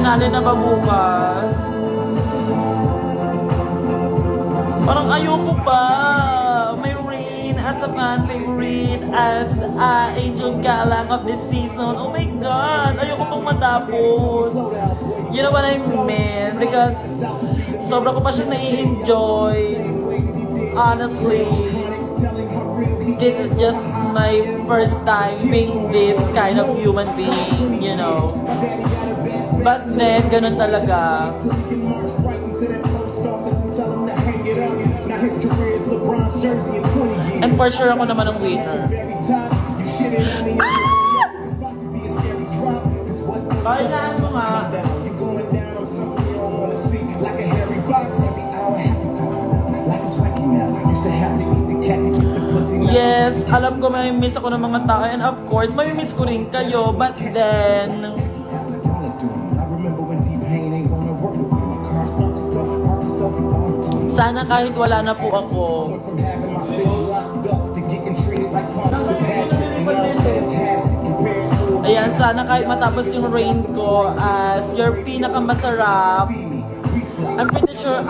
finale na ba bukas? Parang ayoko pa. May Rain as a fan favorite, as Angel Galang of this season. Oh my God! Ayoko pang matapos. You know what I mean? Because sobra ko pa siya nai-enjoy. Honestly, this is just my first time being this kind of human being, you know. But then, ganun talaga. And for sure ako naman ang winner. Kailangan mo nga. Yes, alam ko may miss ako ng mga tao and of course, may miss ko rin kayo, but then sana kahit wala na po ako. Ayan, sana kahit matapos yung Rain ko as your pinakamasarap. I'm pretty sure